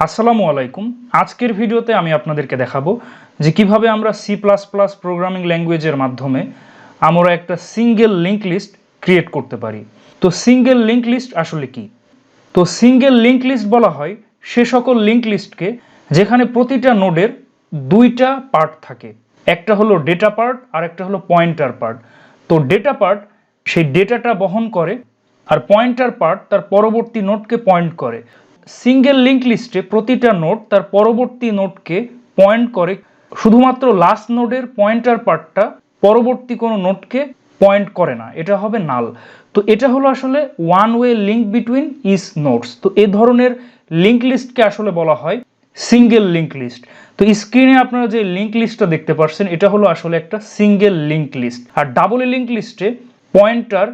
আসসালামু আলাইকুম। আজকের ভিডিওতে আমি আপনাদেরকে দেখাবো যে কিভাবে আমরা সি প্লাস প্লাস প্রোগ্রামিং ল্যাঙ্গুয়েজের মাধ্যমে আমরা একটা সিঙ্গেল লিঙ্ক লিস্ট ক্রিয়েট করতে পারি। তো সিঙ্গেল লিঙ্ক লিস্ট আসলে কি? তো সিঙ্গেল লিঙ্ক লিস্ট বলা হয় সে সকল লিঙ্ক লিস্টকে যেখানে প্রতিটা নোডের দুইটা পার্ট থাকে, একটা হলো ডেটা পার্ট আর একটা হলো পয়েন্টার পার্ট। তো ডেটা পার্ট সেই ডেটাটা বহন করে আর পয়েন্টার পার্ট তার পরবর্তী নোডকে পয়েন্ট করে। সিঙ্গেল লিঙ্ক লিস্টে প্রতিটা নোড তার পরবর্তী নোডকে পয়েন্ট করে, শুধুমাত্র লাস্ট নোডের পয়েন্টার পার্টটা পরবর্তী কোনো নোডকে পয়েন্ট করে না, এটা হবে নাল। তো এটা হলো আসলে one way link between each nodes. তো এই ধরনের লিঙ্ক লিস্টকে আসলে বলা হয় সিঙ্গেল লিঙ্ক লিস্ট। তো স্ক্রিনে আপনারা যে লিঙ্ক লিস্টটা দেখতে পাচ্ছেন এটা হলো আসলে একটা সিঙ্গেল লিঙ্ক লিস্ট। আর ডাবল লিঙ্ক লিস্টে পয়েন্টার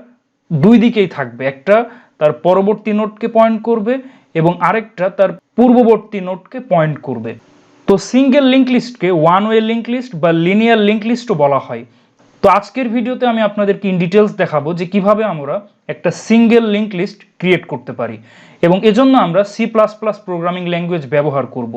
দুই দিকেই থাকবে, একটা তার পরবর্তী নোডকে পয়েন্ট করবে এবং আরেকটা তার পূর্ববর্তী নোডকে পয়েন্ট করবে। তো সিঙ্গেল লিঙ্ক লিস্টকে ওয়ান ওয়ে লিঙ্ক লিস্ট বা লিনিয়ার লিঙ্ক লিস্টও বলা হয়। তো আজকের ভিডিওতে আমি আপনাদেরকে ইন ডিটেলস দেখাবো যে কিভাবে আমরা একটা সিঙ্গেল লিঙ্ক লিস্ট ক্রিয়েট করতে পারি এবং এজন্য আমরা C plus plus programming language ব্যবহার করব।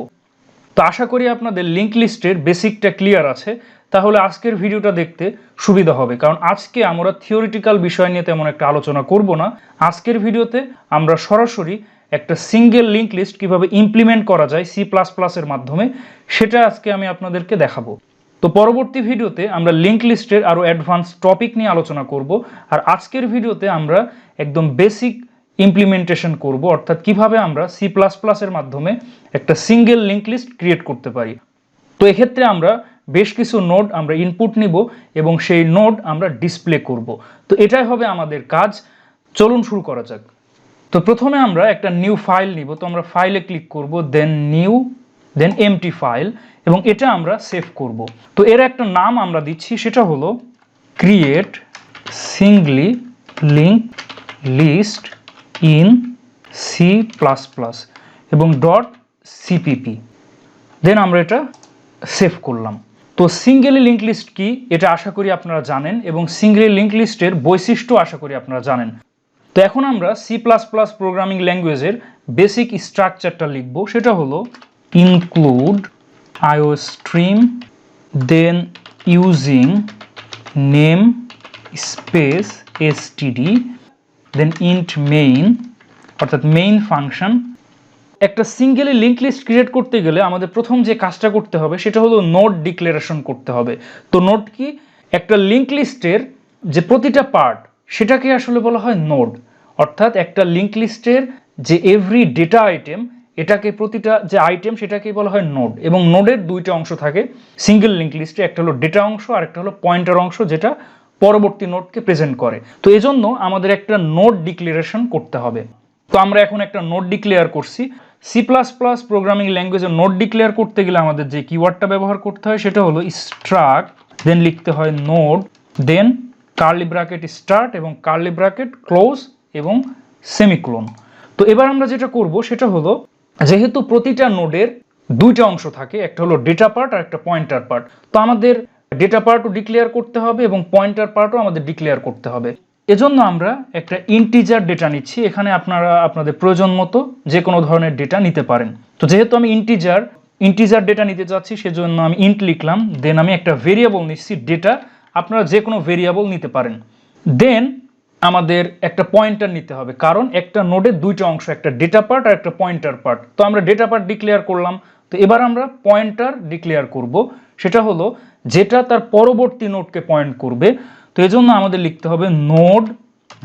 তো আশা করি আপনাদের লিঙ্ক লিস্টের বেসিকটা ক্লিয়ার আছে, তাহলে আজকের ভিডিওটা দেখতে সুবিধা হবে। কারণ আজকে আমরা থিওরিটিক্যাল বিষয় নিয়ে তেমন একটা আলোচনা করব না। আজকের ভিডিওতে আমরা সরাসরি একটা সিঙ্গেল লিঙ্ক লিস্ট কিভাবে ইমপ্লিমেন্ট করা যায় সি প্লাস প্লাসের মাধ্যমে সেটা আজকে আমি আপনাদেরকে দেখাবো। তো পরবর্তী ভিডিওতে আমরা লিঙ্ক লিস্টের আরও অ্যাডভান্স টপিক নিয়ে আলোচনা করব। আর আজকের ভিডিওতে আমরা একদম বেসিক ইমপ্লিমেন্টেশন করব, অর্থাৎ কিভাবে আমরা সি প্লাস প্লাসের মাধ্যমে একটা সিঙ্গেল লিঙ্ক লিস্ট ক্রিয়েট করতে পারি। তো এক্ষেত্রে আমরা বেশ কিছু নোড আমরা ইনপুট নিব এবং সেই নোড আমরা ডিসপ্লে করব। তো এটাই হবে আমাদের কাজ। চলুন শুরু করা যাক। তো প্রথমে আমরা একটা নিউ ফাইল নিব। তো আমরা ফাইলে ক্লিক করব, দেন নিউ, দেন এমটি ফাইল, এবং এটা আমরা সেভ করব। তো এর একটা নাম আমরা দিচ্ছি, সেটা হলো create singly link list in C plus plus এবং ডট সিপিপি। দেন আমরা এটা সেভ করলাম। তো সিঙ্গেলি লিঙ্ক লিস্ট কি এটা আশা করি আপনারা জানেন এবং সিঙ্গেলি লিঙ্ক লিস্টের বৈশিষ্ট্য আশা করি আপনারা জানেন। তো এখন আমরা সি প্লাস প্লাস প্রোগ্রামিং ল্যাঙ্গুয়েজের বেসিক স্ট্রাকচারটা লিখব, সেটা হলো include iostream, then using name space STD, then int main, অর্থাৎ মেইন ফাংশন। একটা সিঙ্গেলি লিঙ্ক লিস্ট ক্রিয়েট করতে গেলে আমাদের প্রথম যে কাজটা করতে হবে সেটা হলো নোড ডিক্লারেশন করতে হবে। তো নোড কি? একটা লিঙ্ক লিস্টের যে প্রতিটা পার্ট সেটাকে আসলে বলা হয় নোড, অর্থাৎ একটা লিঙ্ক লিস্টের যে এভরি ডেটা আইটেম, এটাকে প্রতিটা যে আইটেম সেটাকেই বলা হয় নোড। এবং নোডের দুইটা অংশ থাকে সিঙ্গেল লিঙ্ক লিস্টে, একটা হলো ডেটা অংশ আর একটা হলো পয়েন্টার অংশ, যেটা পরবর্তী নোডকে প্রেজেন্ট করে। তো এজন্য আমাদের একটা নোড ডিক্লারেশন করতে হবে। তো আমরা এখন একটা নোড ডিক্লেয়ার করছি। সি প্লাস প্লাস প্রোগ্রামিং ল্যাঙ্গুয়েজে নোড ডিক্লেয়ার করতে গেলে আমাদের যে কিওয়ার্ডটা ব্যবহার করতে হয় সেটা হলো স্ট্রাক্ট, দেন লিখতে হয় নোড, দেন কার্লি ব্র্যাকেট স্টার্ট এবং কার্লি ব্র্যাকেট ক্লোজ এবং সেমিকোলন। তো এবার আমরা যেটা করব সেটা হলো, যেহেতু প্রতিটা নোডের দুইটা অংশ থাকে, একটা হলো ডেটা পার্ট আর একটা পয়েন্টার পার্ট, তো আমাদের ডেটা পার্টও ডিক্লেয়ার করতে হবে এবং পয়েন্টার পার্টও আমাদের ডিক্লেয়ার করতে হবে। এজন্য আমরা একটা ইন্টিজার ডেটা নিচ্ছি। এখানে আপনারা আপনাদের প্রয়োজন মতো যে কোনো ধরনের ডেটা নিতে পারেন। তো যেহেতু আমি ইন্টিজার ডেটা নিতে চাচ্ছি সেজন্য আমি ইন্ট লিখলাম, দেন আমি একটা ভেরিয়েবল নিচ্ছি ডেটা, আপনারা যে কোনো ভেরিয়েবল নিতে পারেন। দেন আমাদের একটা পয়েন্টার নিতে হবে, কারণ একটা নোডের দুইটা অংশ, একটা ডেটা পার্ট আর একটা পয়েন্টার পার্ট। তো আমরা ডেটা পার্ট ডিক্লেয়ার করলাম। তো এবার আমরা পয়েন্টার ডিক্লেয়ার করব, সেটা হলো যেটা তার পরবর্তী নোডকে পয়েন্ট করবে। তো এই জন্য আমাদের লিখতে হবে নোড,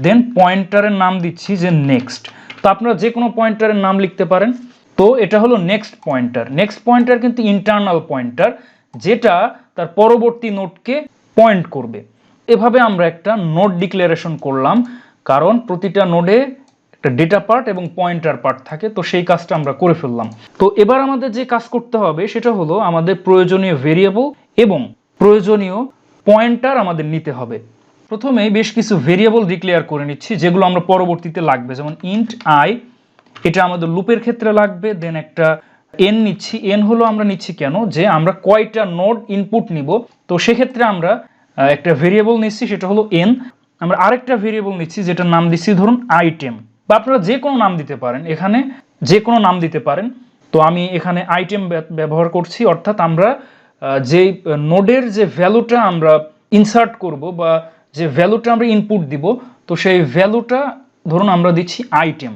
দেন পয়েন্টারের নাম দিচ্ছি যে নেক্সট। তো আপনারা যে কোনো পয়েন্টারের নাম লিখতে পারেন। তো এটা হলো নেক্সট পয়েন্টার। নেক্সট পয়েন্টার কিন্তু ইন্টারনাল পয়েন্টার, যেটা তার পরবর্তী নোডকে পয়েন্ট করবে। এভাবে আমরা একটা নোড ডিক্লারেশন করলাম, কারণ প্রতিটা নোডে একটা ডেটা পার্ট এবং পয়েন্টার পার্ট থাকে। তো সেই কাজটা আমরা করে ফেললাম। তো এবার আমাদের যে কাজ করতে হবে সেটা হলো আমাদের প্রয়োজনীয় ভেরিয়েবল এবং প্রয়োজনীয় পয়েন্টার আমাদের নিতে হবে। প্রথমে বেশ কিছু ভেরিয়েবল ডিক্লেয়ার করে নিচ্ছি যেগুলো আমরা পরবর্তীতে লাগবে, যেমন ইন্ট আই, এটা আমাদের লুপের ক্ষেত্রে লাগবে। দেন একটা এন নিচ্ছি। এন হলো আমরা নিচ্ছি কেন, যে আমরা কয়টা নোড ইনপুট নিব। তো সেক্ষেত্রে আমরা একটা ভেরিয়েবল নিচ্ছি, সেটা হলো এন। আমরা আরেকটা ভেরিয়েবল নিচ্ছি যেটার নাম দিচ্ছি ধরুন আইটেম, বা আপনারা যে কোনো নাম দিতে পারেন, এখানে যে কোনো নাম দিতে পারেন। তো আমি এখানে আইটেম ব্যবহার করছি, অর্থাৎ আমরা যে নোডের যে ভ্যালুটা আমরা ইনসার্ট করব বা যে ভ্যালুটা আমরা ইনপুট দিব, তো সেই ভ্যালুটা ধরুন আমরা দিচ্ছি আইটেম।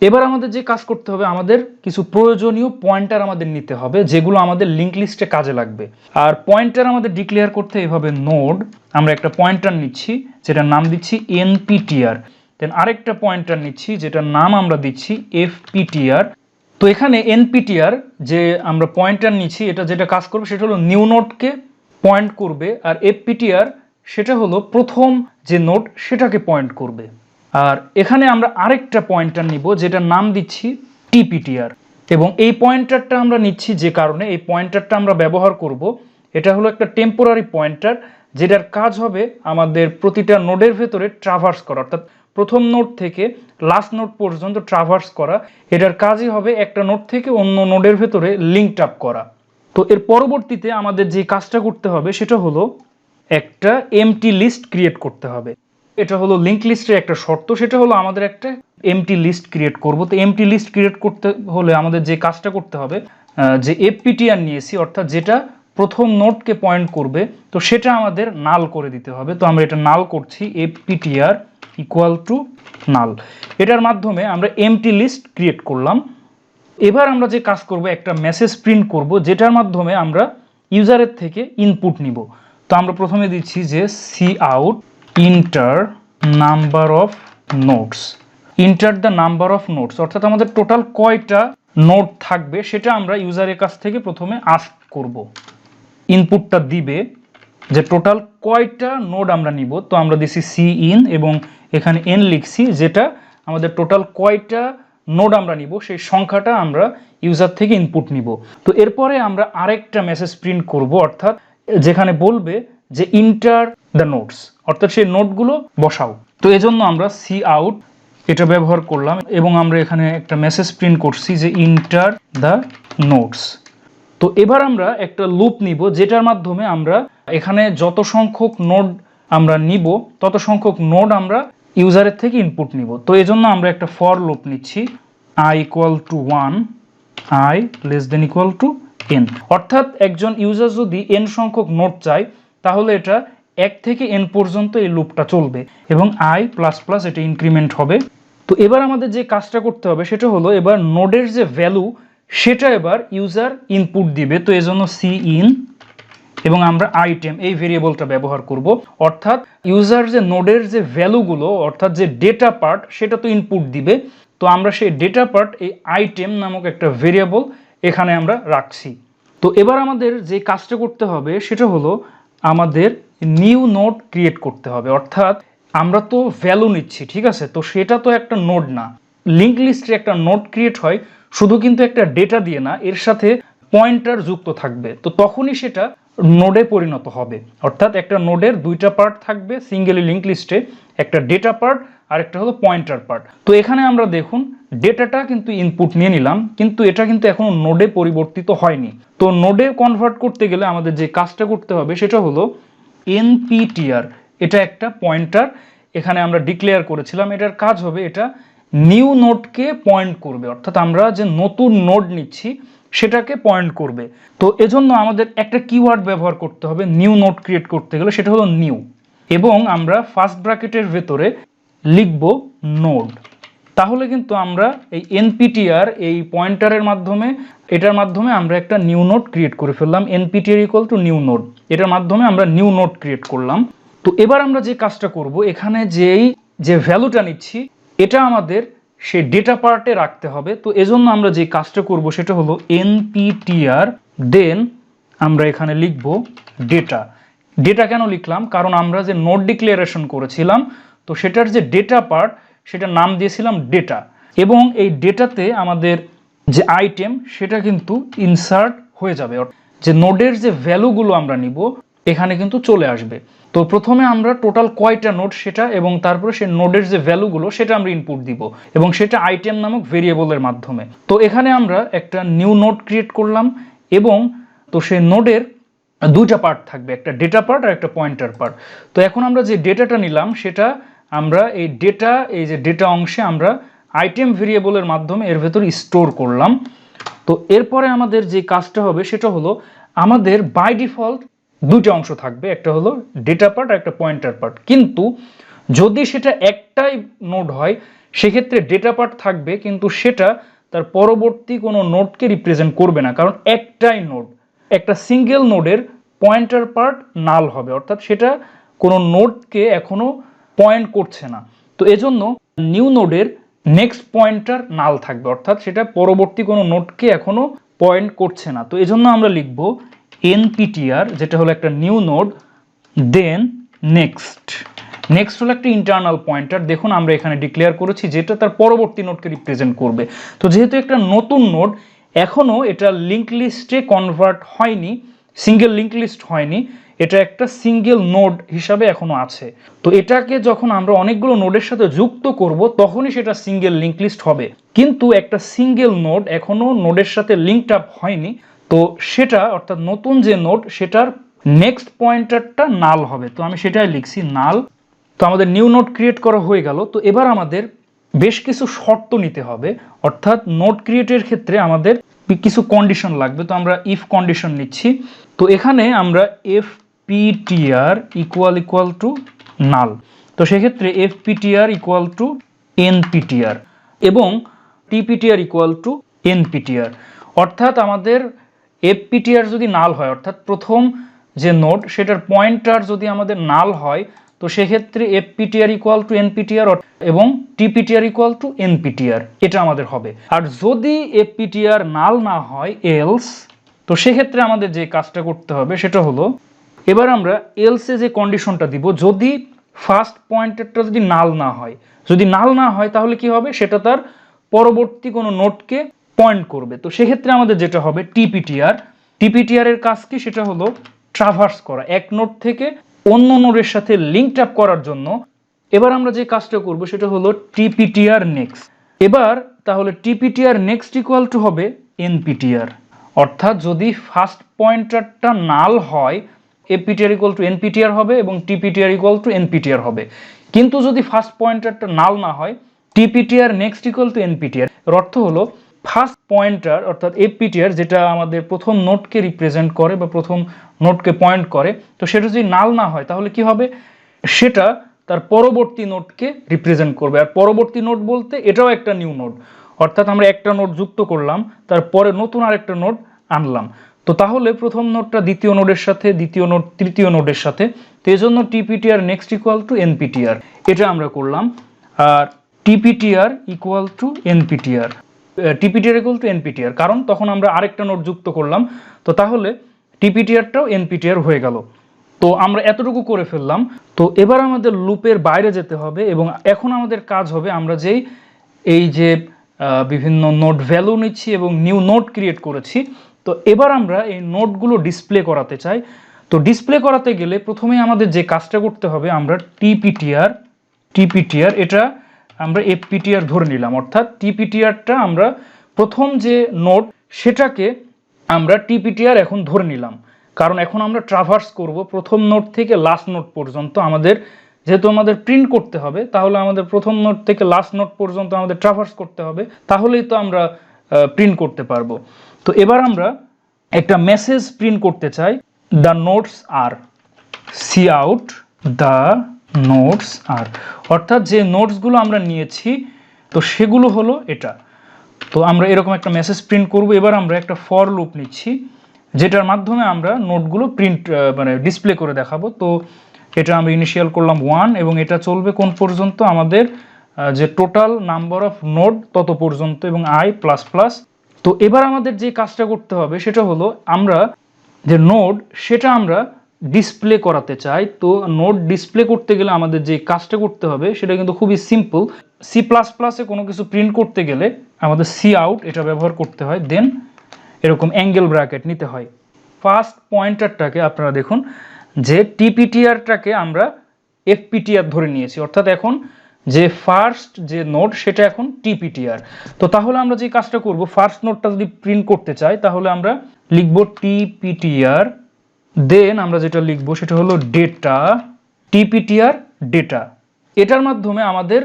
এবার আমাদের যে কাজ করতে হবে, আমাদের কিছু প্রয়োজনীয় পয়েন্টার আমাদের নিতে হবে যেগুলো আমাদের লিঙ্ক লিস্টে কাজে লাগবে। আর পয়েন্টার আমাদের ডিক্লেয়ার করতে এইভাবে নোড আমরা একটা পয়েন্টার নিচ্ছি যেটার নাম দিচ্ছি nptr, দেন আরেকটা পয়েন্টার নিচ্ছি যেটার নাম আমরা দিচ্ছি fptr। তো এখানে nptr যে আমরা পয়েন্টার নিচ্ছি এটা যেটা কাজ করবে সেটা হলো নিউ নোডকে পয়েন্ট করবে, আর fptr সেটা হলো প্রথম যে নোড সেটাকে পয়েন্ট করবে। আর এখানে আমরা আরেকটা পয়েন্টার নিব যেটার নাম দিচ্ছি tptr, এবং এই পয়েন্টারটা আমরা নিচ্ছি যে কারণে এই পয়েন্টারটা আমরা ব্যবহার করব, এটা হলো একটা টেম্পোরারি পয়েন্টার যেটার কাজ হবে আমাদের প্রতিটা নোডের ভেতরে ট্রাভার্স করা, অর্থাৎ প্রথম নোড থেকে লাস্ট নোড পর্যন্ত ট্রাভার্স করা। এটার কাজই হবে একটা নোড থেকে অন্য নোডের ভেতরে লিঙ্ক আপ করা। তো এর পরবর্তীতে আমাদের যে কাজটা করতে হবে সেটা হলো একটা এমটি লিস্ট ক্রিয়েট করতে হবে। এটা হলো লিঙ্ক লিস্টের একটা শর্ত, সেটা হলো আমাদের একটা এমটি লিস্ট ক্রিয়েট করব। তো এমটি লিস্ট ক্রিয়েট করতে হলে আমাদের যে কাজটা করতে হবে, যে fptr নিয়েছি অর্থাৎ যেটা প্রথম নোডকে পয়েন্ট করবে, তো সেটা আমাদের নাল করে দিতে হবে। তো আমরা এটা নাল করছি, fptr ইকুয়াল টু নাল। এটার মাধ্যমে আমরা এমটি লিস্ট ক্রিয়েট করলাম। এবার আমরা যে কাজ করব, একটা মেসেজ প্রিন্ট করব যেটার মাধ্যমে আমরা ইউজারের থেকে ইনপুট নিব। তো আমরা প্রথমে দিচ্ছি যে cout inter number of nodes, enter the number of nodes, অর্থাৎ আমাদের টোটাল কয়টা নোড থাকবে সেটা আমরা ইউজারের কাছ থেকে প্রথমে আস্ক করব। ইনপুটটা দিবে যে টোটাল কয়টা নোড আমরা নিব, তো আমরা দিছি cin এবং এখানে n লিখছি, যেটা আমাদের টোটাল কয়টা নোড আমরা নিব সেই সংখ্যাটা আমরা ইউজার থেকে ইনপুট নিব। তো এরপরে আমরা আরেকটা মেসেজ প্রিন্ট করব, অর্থাৎ যেখানে বলবে যে ইন্টার দ্য নোডস, অর্থাৎ সেই নোডগুলো বসাও। তো এজন্য আমরা cout এটা ব্যবহার করলাম এবং আমরা এখানে একটা মেসেজ প্রিন্ট করছি যে ইন্টার দ্য নোডস। তো এবার আমরা একটা লুপ নিব যেটার মাধ্যমে আমরা এখানে যত সংখ্যক নোড আমরা নিব তত সংখ্যক নোড আমরা ইউজারের থেকে ইনপুট নিব। তো এজন্য আমরা একটা ফর লুপ নিচ্ছি i equal to 1 i less than equal to n, অর্থাৎ একজন ইউজার যদি n সংখ্যক নোড চায় তাহলে এটা 1 থেকে n পর্যন্ত এই লুপটা চলবে এবং i প্লাস প্লাস এটা ইনক্রিমেন্ট হবে। তো এবার আমাদের যে কাজটা করতে হবে সেটা হলো এবার নোডের যে ভ্যালু সেটা এবার ইউজার ইনপুট দিবে। তো এজন্য cin এবং আমরা আইটেম এই ভেরিয়েবলটা ব্যবহার করব, অর্থাৎ ইউজার যে নোডের যে ভ্যালুগুলো অর্থাৎ যে ডেটা পার্ট সেটা তো ইনপুট দিবে। তো আমরা সেই ডেটা পার্ট এই আইটেম নামক একটা ভেরিয়েবল এখানে আমরা রাখছি। তো এবার আমাদের যে কাজটা করতে হবে সেটা হলো আমাদের নিউ নোড ক্রিয়েট করতে হবে, অর্থাৎ আমরা তো ভ্যালু নিচ্ছি, ঠিক আছে, তো সেটা তো একটা নোড না। লিঙ্ক লিস্টে একটা নোড ক্রিয়েট হয় শুধু কিন্তু একটা ডেটা দিয়ে না, এর সাথে পয়েন্টার যুক্ত থাকবে, তো তখনই সেটা নোডে পরিণত হবে। অর্থাৎ একটা নোডের দুইটা পার্ট থাকবে সিঙ্গেলি লিঙ্ক লিস্টে, একটা ডেটা পার্ট আর একটা হলো পয়েন্টার পার্ট। তো এখানে আমরা দেখুন ডেটাটা কিন্তু ইনপুট নিয়ে নিলাম, কিন্তু এটা কিন্তু এখনো নোডে পরিবর্তিত হয়নি। তো নোডে কনভার্ট করতে গেলে আমাদের যে কাজটা করতে হবে সেটা হলো nptr, এটা একটা পয়েন্টার এখানে আমরা ডিক্লেয়ার করেছিলাম। এটার কাজ হবে এটা নিউ নোডকে পয়েন্ট করবে, অর্থাৎ আমরা যে নতুন নোড নিচ্ছি সেটাকে পয়েন্ট করবে। তো এজন্য আমাদের একটা কিওয়ার্ড ব্যবহার করতে হবে নিউ নোড ক্রিয়েট করতে গেলে, সেটা হলো নিউ, এবং আমরা ফার্স্ট ব্র্যাকেটের ভেতরে লিখব নোড। তাহলে কিন্তু আমরা এই nptr এই পয়েন্টারের মাধ্যমে এটার মাধ্যমে আমরা একটা নিউ নোড ক্রিয়েট করে ফেললাম। nptr equal to new node, এটার মাধ্যমে আমরা নিউ নোড ক্রিয়েট করলাম। তো এবার আমরা যে কাজটা করব, এখানে যে ভ্যালুটা নিচ্ছি এটা আমাদের সেই ডেটা পার্টে রাখতে হবে। তো এজন্য আমরা যে কাজটা করব সেটা হলো nptr দেন আমরা এখানে লিখব ডেটা। ডেটা কেন লিখলাম, কারণ আমরা যে নোড ডিক্লারেশন করেছিলাম তো সেটার যে ডেটা পার্ট সেটার নাম দিয়েছিলাম ডেটা, এবং এই ডেটাতে আমাদের যে আইটেম সেটা কিন্তু ইনসার্ট হয়ে যাবে, যে নোডের যে ভ্যালুগুলো আমরা নিব এখানে কিন্তু চলে আসবে। তো প্রথমে আমরা টোটাল কয়টা নোড সেটা এবং তারপরে সেই নোডের যে ভ্যালুগুলো সেটা আমরা ইনপুট দিব এবং সেটা আইটেম নামক ভেরিয়েবলের মাধ্যমে। তো এখানে আমরা একটা নিউ নোড ক্রিয়েট করলাম এবং তো সেই নোডের দুইটা পার্ট থাকবে, একটা ডেটা পার্ট আর একটা পয়েন্টার পার্ট। তো এখন আমরা যে ডেটাটা নিলাম সেটা আমরা এই যে ডেটা অংশে আমরা আইটেম ভেরিয়েবলের মাধ্যমে এর ভেতর স্টোর করলাম। তো এরপরে আমাদের যে কাজটা হবে সেটা হলো আমাদের বাই ডিফল্ট দুইটা অংশ থাকবে, একটা হলো ডেটা পার্ট আর একটা পয়েন্টার পার্ট। কিন্তু যদি সেটা একটাই নোড হয় সেক্ষেত্রে ডেটা পার্ট থাকবে, কিন্তু সেটা তার পরবর্তী কোনো নোডকে রিপ্রেজেন্ট করবে না, কারণ একটাই নোড, একটা সিঙ্গেল নোডের পয়েন্টার পার্ট নাল হবে, অর্থাৎ সেটা কোনো নোডকে এখনো পয়েন্ট করছে না। তো এজন্য নিউ নোডের নেক্সট পয়েন্টার নাল থাকবে, অর্থাৎ সেটা পরবর্তী কোনো নোডকে এখনো পয়েন্ট করছে না। তো এজন্য আমরা লিখব nptr, যেটা হলো একটা new node, then next. Next হলো একটা ইন্টারনাল পয়েন্টার, দেখুন আমরা এখানে ডিক্লেয়ার করেছি যেটা তার পরবর্তী নোডকে রিপ্রেজেন্ট করবে। তো যেহেতু একটা নতুন নোড, এখনো এটা লিঙ্ক লিস্টে কনভার্ট হয়নি, সিঙ্গেল লিঙ্ক লিস্ট হয়নি, এটা একটা সিঙ্গেল নোড হিসাবে এখনো আছে। তো এটাকে যখন আমরা অনেকগুলো নোডের সাথে যুক্ত করব তখনই সেটা সিঙ্গেল লিঙ্ক লিস্ট হবে, কিন্তু একটা সিঙ্গেল নোড এখনো নোডের সাথে লিঙ্কড আপ হয়নি, তো সেটা অর্থাৎ নতুন যে নোড সেটার নেক্সট পয়েন্টারটা নাল হবে। তো আমি সেটাই লিখছি নাল। তো আমাদের নিউ নোড ক্রিয়েট করা হয়ে গেল। তো এবার আমাদের বেশ কিছু শর্ত নিতে হবে, অর্থাৎ নোড ক্রিয়েটের ক্ষেত্রে আমাদের কিছু কন্ডিশন লাগবে। তো আমরা ইফ কন্ডিশন নিচ্ছি। তো এখানে আমরা fptr ইকুয়াল টু নাল, তো সেক্ষেত্রে fptr ইকুয়াল টু nptr এবং tptr ইকুয়াল টু nptr, অর্থাৎ আমাদের fptr যদি নাল হয়, অর্থাৎ প্রথম যে নোড সেটার পয়েন্টার যদি আমাদের নাল হয়, তো সেক্ষেত্রে fptr ইকুয়াল টু nptr এবং tptr ইকুয়াল টু nptr, এটা আমাদের হবে। আর যদি fptr নাল না হয় এলস, তো সেক্ষেত্রে আমাদের যে কাজটা করতে হবে সেটা হলো, এবার আমরা এলসে যে কন্ডিশনটা দিব, যদি ফার্স্ট পয়েন্টারটা যদি নাল না হয়, যদি নাল না হয় তাহলে কি হবে, সেটা তার পরবর্তী কোনো নোডকে পয়েন্ট করবে। তো সেক্ষেত্রে আমাদের যেটা হবে টিপিটিআর এর কাজ কি, সেটা হলো ট্রাভার্স করা, এক নোড থেকে অন্য নোডের সাথে লিঙ্কড আপ করার জন্য। এবার আমরা যে কাজটা করব সেটা হলো টিপিটিআর নেক্সট। এবার তাহলে টিপিটিআর নেক্সট ইকুয়াল টু হবে এনপিটিআর, অর্থাৎ যদি ফার্স্ট পয়েন্টারটা নাল হয় fptr ইকুয়াল টু nptr হবে এবং tptr ইকুয়াল টু nptr হবে। কিন্তু যদি ফার্স্ট পয়েন্টারটা নাল না হয়, tptr next equal to nptr। এর অর্থ হলো ফার্স্ট পয়েন্টার অর্থাৎ fptr, যেটা আমাদের প্রথম নোডকে রিপ্রেজেন্ট করে বা প্রথম নোডকে পয়েন্ট করে, তো সেটা যদি নাল না হয় তাহলে কি হবে, সেটা তার পরবর্তী নোডকে রিপ্রেজেন্ট করবে। আর পরবর্তী নোড বলতে এটাও একটা নিউ নোড, অর্থাৎ আমরা একটা নোড যুক্ত করলাম, তারপরে নতুন আরেকটা নোড আনলাম। তো তাহলে প্রথম নোডটা দ্বিতীয় নোডের সাথে, দ্বিতীয় নোড তৃতীয় নোডের সাথে, তো এই জন্য টিপিটিআর নেক্সট ইকুয়াল টু এনপিটিআর, এটা আমরা করলাম। আর টিপিটিআর ইকুয়াল টু এনপিটিআর, টিপিটিআর ইকুয়াল টু এনপিটিআর, কারণ তখন আমরা আরেকটা নোড যুক্ত করলাম, তো তাহলে টিপিটিআরটাও এনপিটিআর হয়ে গেল। তো আমরা এতটুকু করে ফেললাম। তো এবার আমাদের লুপের বাইরে যেতে হবে এবং এখন আমাদের কাজ হবে, আমরা যেই এই যে বিভিন্ন নোড ভ্যালু নিচ্ছি এবং নিউ নোড ক্রিয়েট করেছি, তো এবার আমরা এই নোডগুলো ডিসপ্লে করাতে চাই। তো ডিসপ্লে করাতে গেলে প্রথমেই আমাদের যে কাজটা করতে হবে, আমরা টিপিটিআর এটা আমরা fptr ধরে নিলাম, অর্থাৎ টিপিটিআরটা আমরা প্রথম যে নোড সেটাকে আমরা টিপিটিআর এখন ধরে নিলাম, কারণ এখন আমরা ট্রাভার্স করব প্রথম নোড থেকে লাস্ট নোড পর্যন্ত। আমাদের যেহেতু আমাদের প্রিন্ট করতে হবে, তাহলে আমাদের প্রথম নোড থেকে লাস্ট নোড পর্যন্ত আমাদের ট্রাভার্স করতে হবে, তাহলেই তো আমরা প্রিন্ট করতে পারবো। তো এবার আমরা একটা মেসেজ প্রিন্ট করতে চাই, the notes are, cout the notes are, অর্থাৎ যে নোটসগুলো আমরা নিয়েছি তো সেগুলো হলো এটা। তো আমরা এরকম একটা মেসেজ প্রিন্ট করব। এবার আমরা একটা ফর লুপ নিচ্ছি, যেটার মাধ্যমে আমরা নোটগুলো প্রিন্ট মানে ডিসপ্লে করে দেখাবো। তো এটা আমরা ইনিশিয়াল করলাম 1 এবং এটা চলবে কোন পর্যন্ত, আমাদের যে টোটাল নাম্বার অফ নোড তত পর্যন্ত এবং i প্লাস প্লাস। তো এবার আমাদের যে কাজটা করতে হবে সেটা হলো, আমরা যে নোড সেটা আমরা ডিসপ্লে করাতে চাই। তো নোড ডিসপ্লে করতে গেলে আমাদের যে কাজটা করতে হবে সেটা কিন্তু খুবই সিম্পল। সি প্লাস প্লাসে কোনো কিছু প্রিন্ট করতে গেলে আমাদের সি আউট এটা ব্যবহার করতে হয়, দেন এরকম অ্যাঙ্গেল ব্র্যাকেট নিতে হয়। ফার্স্ট পয়েন্টারটাকে আপনারা দেখুন যে টিপিটিআরটাকে আমরা fptr ধরে নিয়েছি, অর্থাৎ এখন যে ফার্স্ট যে নোড সেটা এখন টিপিটিআর। তো তাহলে আমরা যে কাজটা করব, ফার্স্ট নোডটা যদি প্রিন্ট করতে চাই তাহলে আমরা লিখব টিপিটিআর, দেন আমরা যেটা লিখব সেটা হলো ডেটা, টিপিটিআর ডেটা। এটার মাধ্যমে আমাদের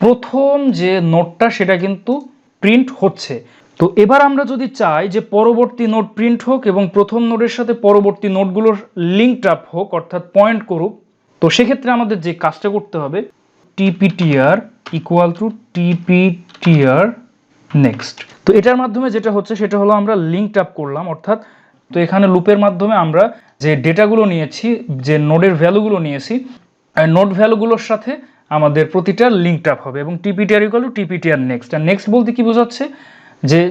প্রথম যে নোডটা সেটা কিন্তু প্রিন্ট হচ্ছে। তো এবার আমরা যদি চাই যে পরবর্তী নোড প্রিন্ট হোক এবং প্রথম নোডের সাথে পরবর্তী নোডগুলোর লিঙ্কড আপ হোক, অর্থাৎ পয়েন্ট করুক, তো সেক্ষেত্রে আমাদের যে কাজটা করতে হবে, tptr equal to tptr next. তো এটার মাধ্যমে যেটা হচ্ছে সেটা হলো আমরা লিঙ্কড আপ করলাম, অর্থাৎ তো এখানে লুপের মাধ্যমে আমরা যে ডেটাগুলো নিয়েছি, যে নোডের ভ্যালুগুলো নিয়েছি, নোড ভ্যালুগুলোর সাথে আমাদের প্রতিটা লিঙ্কড আপ হবে এবং tptr equal to tptr next. আর নেক্সট বলতে কি বোঝাচ্ছে,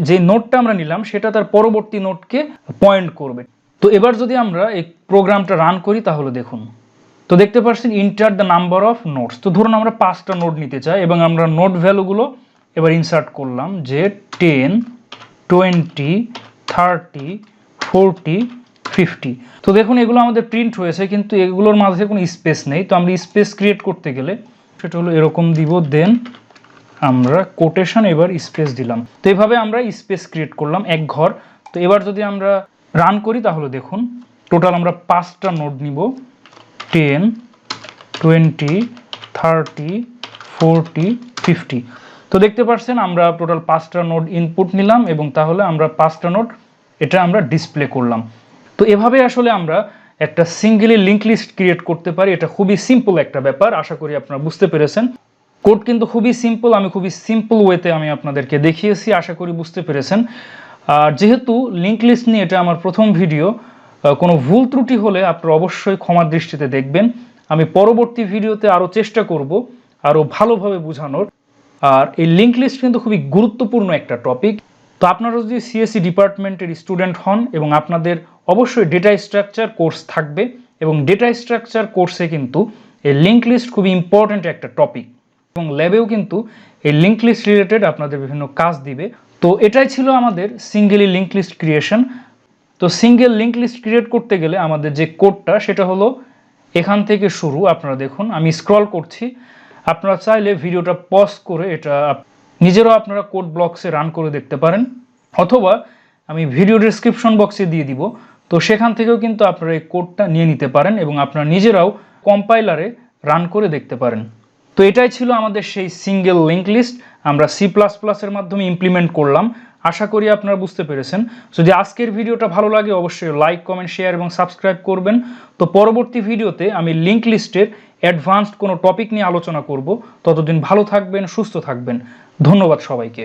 যে নোডটা আমরা নিলাম সেটা তার পরবর্তী নোডকে পয়েন্ট করবে। তো এবার যদি আমরা এই প্রোগ্রামটা রান করি তাহলে দেখুন, তো দেখতে পাচ্ছেন enter the number of nodes. তো ধরুন আমরা 5টা নোড নিতে চাই এবং আমরা নোড ভ্যালুগুলো এবার ইনসার্ট করলাম যে 10, 20, 30, 40, 50। তো দেখুন এগুলো আমাদের প্রিন্ট হয়েছে, কিন্তু এগুলোর মাঝে কোনো স্পেস নেই। তো আমরা স্পেস ক্রিয়েট করতে গেলে সেটা হলো এরকম দিব, দেন আমরা কোটেশন এবার স্পেস দিলাম। তো এইভাবে আমরা স্পেস ক্রিয়েট করলাম এক ঘর। তো এবার যদি আমরা রান করি তাহলে দেখুন টোটাল আমরা 5টা নোড নিব, 10, 20, 30, 40, 50। তো দেখতে পাচ্ছেন আমরা টোটাল 5টা নোড ইনপুট নিলাম এবং তাহলে আমরা 5টা নোড এটা আমরা ডিসপ্লে করলাম। তো এভাবে আসলে আমরা একটা সিঙ্গেলি লিঙ্ক লিস্ট ক্রিয়েট করতে পারি। এটা খুবই সিম্পল একটা ব্যাপার, আশা করি আপনারা বুঝতে পেরেছেন। কোড কিন্তু খুবই সিম্পল, আমি খুবই সিম্পল ওয়েতে আমি আপনাদেরকে দেখিয়েছি, আশা করি বুঝতে পেরেছেন। আর যেহেতু লিঙ্ক লিস্ট নিয়ে এটা আমার প্রথম ভিডিও, কোনো ভুল ত্রুটি হলে আপনারা অবশ্যই ক্ষমার দৃষ্টিতে দেখবেন। আমি পরবর্তী ভিডিওতে আরও চেষ্টা করব আরও ভালোভাবে বোঝানোর। আর এই লিঙ্ক লিস্ট কিন্তু খুবই গুরুত্বপূর্ণ একটা টপিক। তো আপনারা যদি সিএসসি ডিপার্টমেন্টের স্টুডেন্ট হন এবং আপনাদের অবশ্যই ডেটা স্ট্রাকচার কোর্স থাকবে এবং ডেটা স্ট্রাকচার কোর্সে কিন্তু এই লিঙ্ক লিস্ট খুবই ইম্পর্ট্যান্ট একটা টপিক এবং ল্যাবেও কিন্তু এই লিঙ্ক লিস্ট রিলেটেড আপনাদের বিভিন্ন কাজ দিবে। তো এটাই ছিল আমাদের সিঙ্গেলি লিঙ্ক লিস্ট ক্রিয়েশন। তো সিঙ্গেল লিঙ্ক লিস্ট ক্রিয়েট করতে গেলে আমাদের যে কোডটা সেটা হলো এখান থেকে শুরু। আপনারা দেখুন আমি স্ক্রল করছি, আপনারা চাইলে ভিডিওটা পজ করে এটা নিজেরাও আপনারা কোড ব্লকসে রান করে দেখতে পারেন, অথবা আমি ভিডিও ডেসক্রিপশন বক্সে দিয়ে দিব। তো সেখান থেকেও কিন্তু আপনারা এই কোডটা নিয়ে নিতে পারেন এবং আপনারা নিজেরাও কম্পাইলারে রান করে দেখতে পারেন। তো এটাই ছিল আমাদের সেই সিঙ্গেল লিঙ্ক লিস্ট, আমরা C++ এর মাধ্যমে ইমপ্লিমেন্ট করলাম। আশা করি আপনারা বুঝতে পেরেছেন। যদি আজকের ভিডিওটা ভালো লাগে অবশ্যই লাইক, কমেন্ট, শেয়ার এবং সাবস্ক্রাইব করবেন। তো পরবর্তী ভিডিওতে আমি লিঙ্ক লিস্টের অ্যাডভান্সড কোনো টপিক নিয়ে আলোচনা করব। ততদিন ভালো থাকবেন, সুস্থ থাকবেন। ধন্যবাদ সবাইকে।